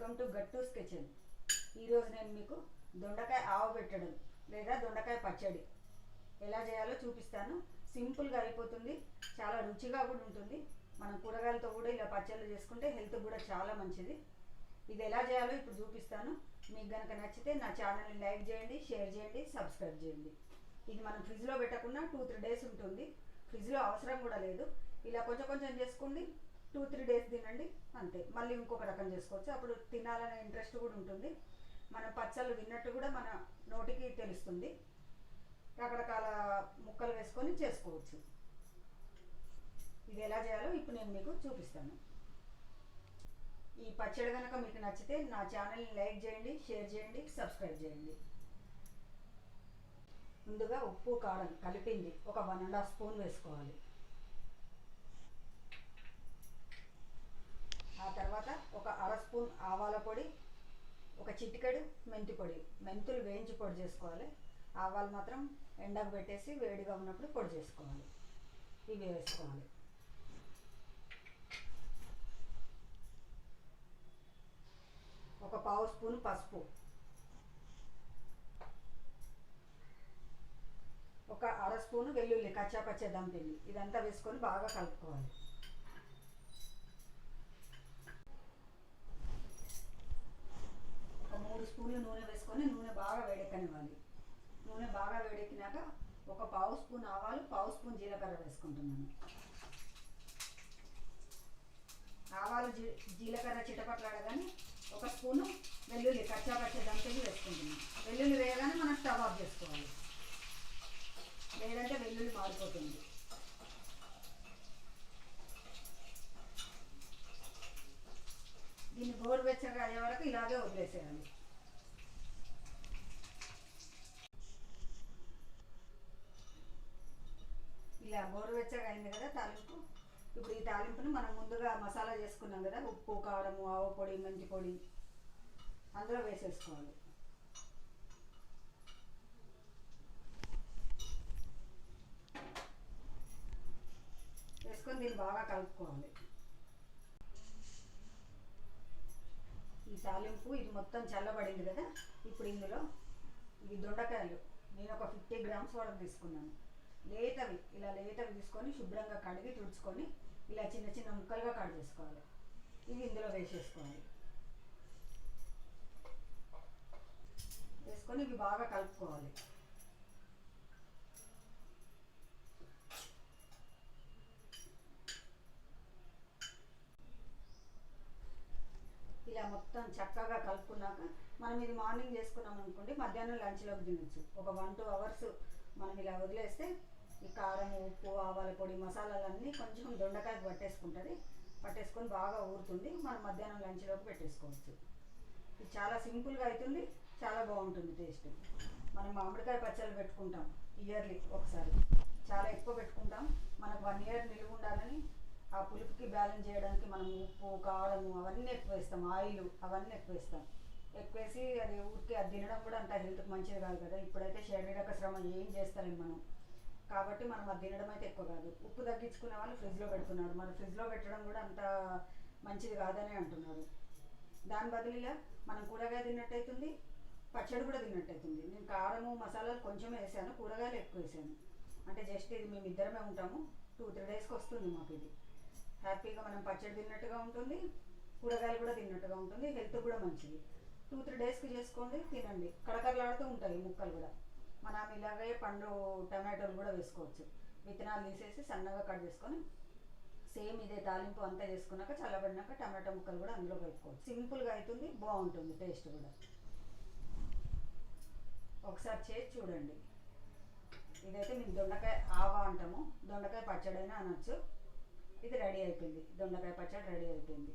Welcome to గట్టూస్ kitchen. ఈరోజు నేను మీకు దొండకాయ ఆవబెట్టడం లేదా దొండకాయ పచ్చడి ఎలా చేయాలో చూపిస్తాను. సింపుల్గా అయిపోతుంది, చాలా రుచిగా కూడా ఉంటుంది. మనం కూరగాయలతో కూడా ఇలా పచ్చళ్ళు చేసుకుంటే హెల్త్ కూడా చాలా మంచిది. ఇది ఎలా చేయాలో ఇప్పుడు చూపిస్తాను. మీకు కనుక నచ్చితే నా ఛానల్ని లైక్ చేయండి, షేర్ చేయండి, సబ్స్క్రైబ్ చేయండి. ఇది మనం ఫ్రిడ్జ్లో పెట్టకుండా 2-3 డేస్ ఉంటుంది. ఫ్రిడ్జ్లో అవసరం కూడా లేదు. ఇలా కొంచెం కొంచెం చేసుకోండి, 2-3 డేస్ తినండి అంతే. మళ్ళీ ఇంకొక రకం చేసుకోవచ్చు, అప్పుడు తినాలనే ఇంట్రెస్ట్ కూడా ఉంటుంది. మన పచ్చళ్ళు తిన్నట్టు కూడా మన నోటికి తెలుస్తుంది. రకరకాల ముక్కలు వేసుకొని చేసుకోవచ్చు. ఇది ఎలా చేయాలో ఇప్పుడు నేను మీకు చూపిస్తాను. ఈ పచ్చడి కనుక మీకు నచ్చితే నా ఛానల్ని లైక్ చేయండి, షేర్ చేయండి, సబ్స్క్రైబ్ చేయండి. ముందుగా ఉప్పు కారం కలిపింది ఒక 1.5 స్పూన్ వేసుకోవాలి. ఆ తర్వాత ఒక 1/2 స్పూన్ ఆవాల పొడి, ఒక చిటికెడు మెంతి పొడి. మెంతులు వేయించి పొడి చేసుకోవాలి, ఆవాలు మాత్రం ఎండకు పెట్టేసి వేడిగా ఉన్నప్పుడు పొడి చేసుకోవాలి. ఇవి వేసుకోవాలి. ఒక 1/2 స్పూన్ పసుపు, ఒక 1/2 స్పూన్ వెల్లుల్లి కచ్చా పచ్చా దంపింది. ఇదంతా వేసుకొని బాగా కలుపుకోవాలి. ఒక 3 స్పూన్లు నూనె వేసుకొని నూనె బాగా వేడెక్కనివ్వాలి. నూనె బాగా వేడెక్కినాక ఒక 1/2 స్పూన్ ఆవాలు, 1/2 స్పూన్ జీలకర్ర వేసుకుంటున్నాను. ఆవాలు జీలకర్ర చిటపట్లాడగానే ఒక స్పూను వెల్లుల్లి కచ్చా పచ్చా దంపేసి వేసుకుంటున్నాను. వెల్లుల్లి వేయగానే మనం స్టవ్ ఆఫ్ చేసుకోవాలి, లేదంటే వెల్లుల్లి మాడిపోతుంది. దీన్ని గోరువెచ్చగా అయ్యే వరకు ఇలాగే వదిలేసేయాలి. ఇలా గోరువెచ్చగా అయింది కదా తాలింపు. ఇప్పుడు ఈ తాలింపుని మనం ముందుగా మసాలా చేసుకున్నాం కదా, ఉప్పు, కారము, ఆవ పొడి, మెంతి పొడి అందులో వేసేసుకోవాలి. వేసుకొని దీన్ని బాగా కలుపుకోవాలి. ఈ తాలింపు ఇది మొత్తం చల్లబడింది కదా. ఇప్పుడు ఇందులో ఇవి దొండకాయలు నేను ఒక 50 గ్రామ్స్ వరకు తీసుకున్నాను. లేతవి, ఇలా లేతవి తీసుకొని శుభ్రంగా కడిగి తుడుచుకొని ఇలా చిన్న చిన్న ముక్కలుగా కట్ చేసుకోవాలి. ఇవి ఇందులో వేసేసుకోవాలి. వేసుకొని ఇవి బాగా కలుపుకోవాలి. ఇలా మొత్తం చక్కగా కలుపుకున్నాక మనం ఇది మార్నింగ్ చేసుకున్నాం అనుకోండి, మధ్యాహ్నం లంచ్లోకి తినచ్చు. ఒక 1-2 అవర్స్ మనం ఇలా వదిలేస్తే ఈ కారం, ఉప్పు, ఆవాల పొడి, మసాలాలన్నీ కొంచెం దొండకాయకు పట్టేసుకుంటుంది. పట్టేసుకొని బాగా ఊరుతుంది. మనం మధ్యాహ్నం లంచ్లోకి పెట్టేసుకోవచ్చు. ఇది చాలా సింపుల్గా అవుతుంది, చాలా బాగుంటుంది టేస్ట్. మనం మామిడికాయ పచ్చళ్ళు పెట్టుకుంటాం ఇయర్లీ ఒకసారి, చాలా ఎక్కువ పెట్టుకుంటాం. మనకు 1 ఇయర్ నిలువ ఉండాలని ఆ పులుపుకి బ్యాలెన్స్ చేయడానికి మనం ఉప్పు, కారము అవన్నీ ఎక్కువ వేస్తాం, ఆయిల్ అవన్నీ ఎక్కువ వేస్తాం. ఎక్కువ వేసి అది ఊరికి అది తినడం కూడా అంత హెల్త్కి మంచిది కాదు కదా. ఇప్పుడైతే శారీరక శ్రమ ఏం చేస్తలేము మనం, కాబట్టి మనం అది తినడం అయితే ఎక్కువ కాదు. ఉప్పు తగ్గించుకునే వాళ్ళు ఫ్రిడ్జ్లో పెడుతున్నారు, మరి ఫ్రిడ్జ్లో పెట్టడం కూడా అంత మంచిది కాదని అంటున్నారు. దాని బదులుగా మనం కూరగాయ తిన్నట్టు అవుతుంది, పచ్చడి కూడా తిన్నట్టు అవుతుంది. నేను కారము, మసాలాలు కొంచెమే వేసాను, కూరగాయలు ఎక్కువ వేసాను. అంటే జస్ట్ ఇది మేము ఇద్దరమే ఉంటాము, 2-3 డేస్కి వస్తుంది మాకు. ఇది హ్యాపీగా మనం పచ్చడి తిన్నట్టుగా ఉంటుంది, కూరగాయలు కూడా తిన్నట్టుగా ఉంటుంది, హెల్త్ కూడా మంచిది. 2-3 డేస్కి చేసుకోండి, తినండి. కడకరలాడుతూ ఉంటాయి ముక్కలు కూడా. మనం ఇలాగే పండు టమాటోలు కూడా వేసుకోవచ్చు. విత్తనాలు తీసేసి సన్నగా కట్ చేసుకొని సేమ్ ఇదే తాలింపు అంతా చేసుకున్నాక చల్లబడినాక టమాటో ముక్కలు కూడా అందులో కలుపుకోవచ్చు. సింపుల్గా అవుతుంది, బాగుంటుంది టేస్ట్ కూడా. ఒకసారి చేసి చూడండి. ఇదైతే మేము దొండకాయ ఆవా అంటాము, దొండకాయ పచ్చడి అయినా అనొచ్చు. ఇది రెడీ అయిపోయింది, దొండకాయ పచ్చడి రెడీ అయిపోయింది.